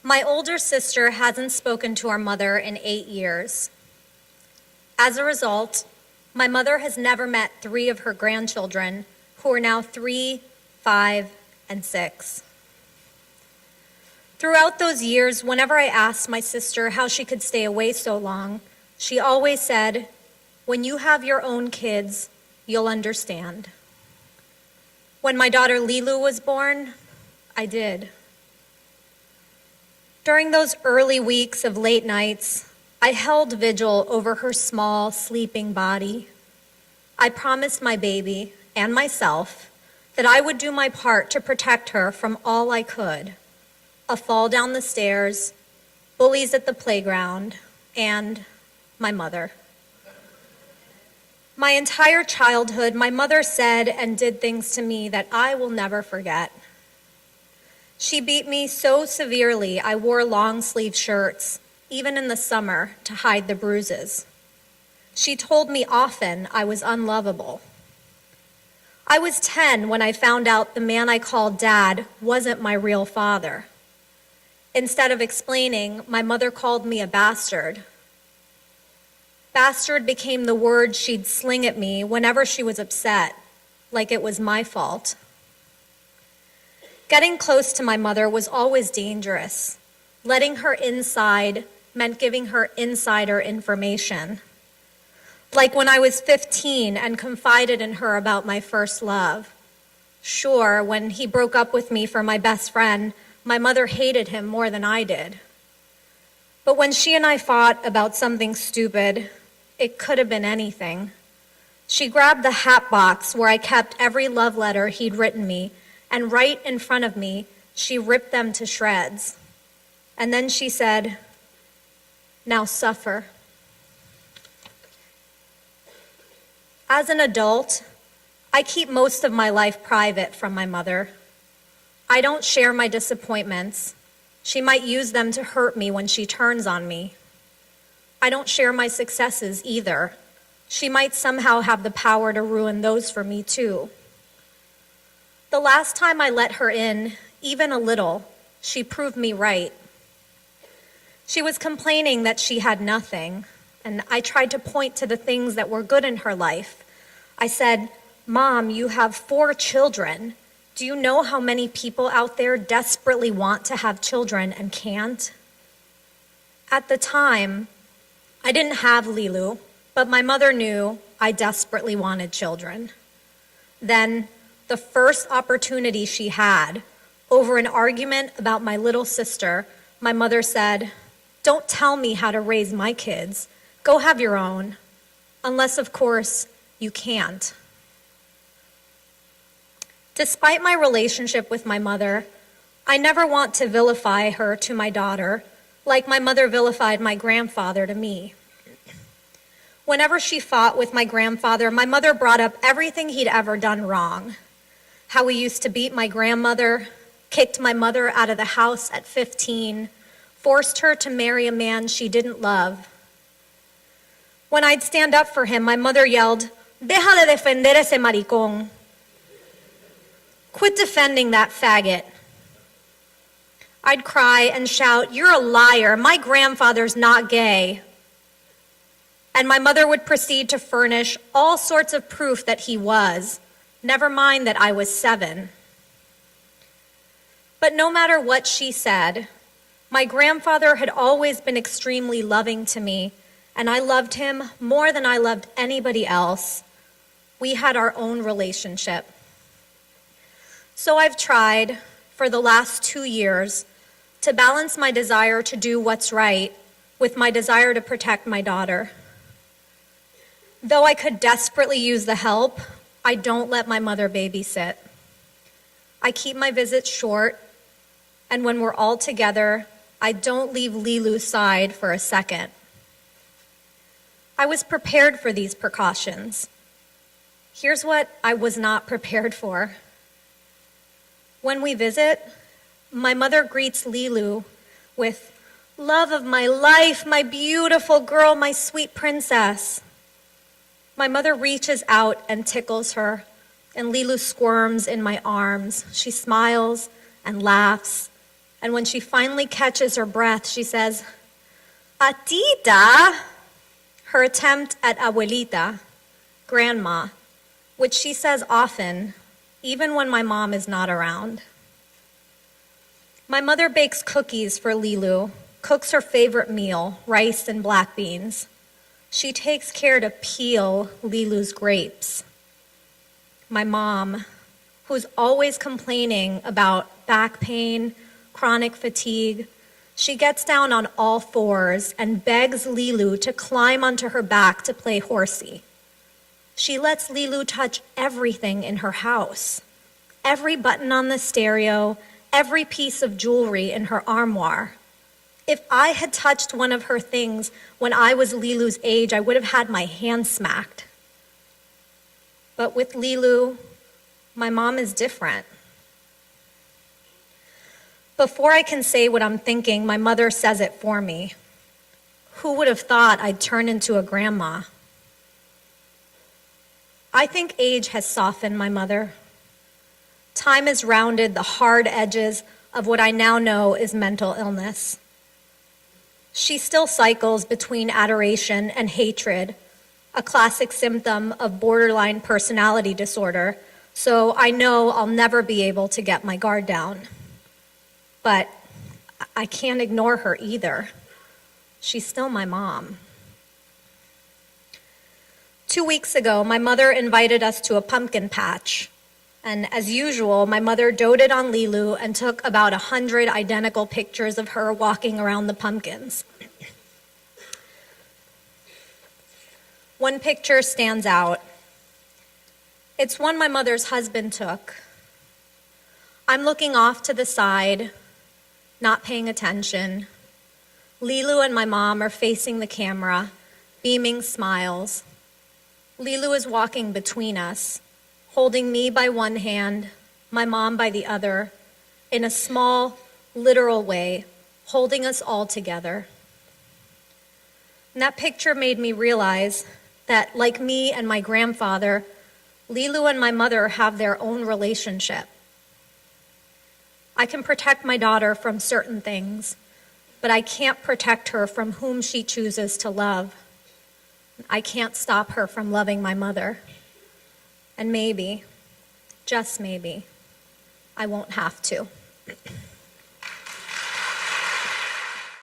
My older sister hasn't spoken to our mother in 8 years. As a result, my mother has never met 3 of her grandchildren, who are now 3, 5, and 6. Throughout those years, whenever I asked my sister how she could stay away so long, she always said, "When you have your own kids, you'll understand." When my daughter Lilu was born, I did. During those early weeks of late nights, I held vigil over her small, sleeping body. I promised my baby and myself that I would do my part to protect her from all I could: a fall down the stairs, bullies at the playground, and my mother. My entire childhood, my mother said and did things to me that I will never forget. She beat me so severely I wore long-sleeve shirts, even in the summer, to hide the bruises. She told me often I was unlovable. I was 10 when I found out the man I called Dad wasn't my real father. Instead of explaining, my mother called me a bastard. Bastard became the word she'd sling at me whenever she was upset, like it was my fault. Getting close to my mother was always dangerous. Letting her inside meant giving her insider information. Like when I was 15 and confided in her about my first love. Sure, when he broke up with me for my best friend, my mother hated him more than I did. But when she and I fought about something stupid, it could have been anything, she grabbed the hat box where I kept every love letter he'd written me, and right in front of me, she ripped them to shreds. And then she said, "Now suffer." As an adult, I keep most of my life private from my mother. I don't share my disappointments. She might use them to hurt me when she turns on me. I don't share my successes either. She might somehow have the power to ruin those for me too. The last time I let her in, even a little, she proved me right. She was complaining that she had nothing, and I tried to point to the things that were good in her life. I said, "Mom, you have 4 children. Do you know how many people out there desperately want to have children and can't?" At the time, I didn't have Lilu, but my mother knew I desperately wanted children. Then, the first opportunity she had, over an argument about my little sister, my mother said, "Don't tell me how to raise my kids. Go have your own. Unless, of course, you can't." Despite my relationship with my mother, I never want to vilify her to my daughter, like my mother vilified my grandfather to me. Whenever she fought with my grandfather, my mother brought up everything he'd ever done wrong. How he used to beat my grandmother, kicked my mother out of the house at 15, forced her to marry a man she didn't love. When I'd stand up for him, my mother yelled, "Deja de defender ese maricón." Quit defending that faggot. I'd cry and shout, "You're a liar. My grandfather's not gay." And my mother would proceed to furnish all sorts of proof that he was, never mind that I was 7. But no matter what she said, my grandfather had always been extremely loving to me, and I loved him more than I loved anybody else. We had our own relationship. So I've tried, for the last 2 years, to balance my desire to do what's right with my desire to protect my daughter. Though I could desperately use the help, I don't let my mother babysit. I keep my visits short, and when we're all together, I don't leave Lilu's side for a second. I was prepared for these precautions. Here's what I was not prepared for. When we visit, my mother greets Lilu with, "Love of my life, my beautiful girl, my sweet princess." My mother reaches out and tickles her, and Lilu squirms in my arms. She smiles and laughs, And when she finally catches her breath, she says, "Atita," her attempt at abuelita, grandma, which she says often, even when my mom is not around. My mother bakes cookies for Lilu, cooks her favorite meal, rice and black beans. She takes care to peel Lilu's grapes. My mom, who's always complaining about back pain, chronic fatigue, she gets down on all fours and begs Lilu to climb onto her back to play horsey. She lets Lilu touch everything in her house, every button on the stereo, every piece of jewelry in her armoire. If I had touched one of her things when I was Lilu's age, I would have had my hand smacked. But with Lilu, my mom is different. Before I can say what I'm thinking, my mother says it for me. Who would have thought I'd turn into a grandma? I think age has softened my mother. Time has rounded the hard edges of what I now know is mental illness. She still cycles between adoration and hatred, a classic symptom of borderline personality disorder, so I know I'll never be able to get my guard down. But I can't ignore her either. She's still my mom. 2 weeks ago, my mother invited us to a pumpkin patch. And as usual, my mother doted on Lilu and took about 100 identical pictures of her walking around the pumpkins. One picture stands out. It's one my mother's husband took. I'm looking off to the side, not paying attention. Lilu and my mom are facing the camera, beaming smiles. Lilu is walking between us, holding me by one hand, my mom by the other, in a small, literal way, holding us all together. And that picture made me realize that, like me and my grandfather, Lilu and my mother have their own relationship. I can protect my daughter from certain things, but I can't protect her from whom she chooses to love. I can't stop her from loving my mother. And maybe, just maybe, I won't have to.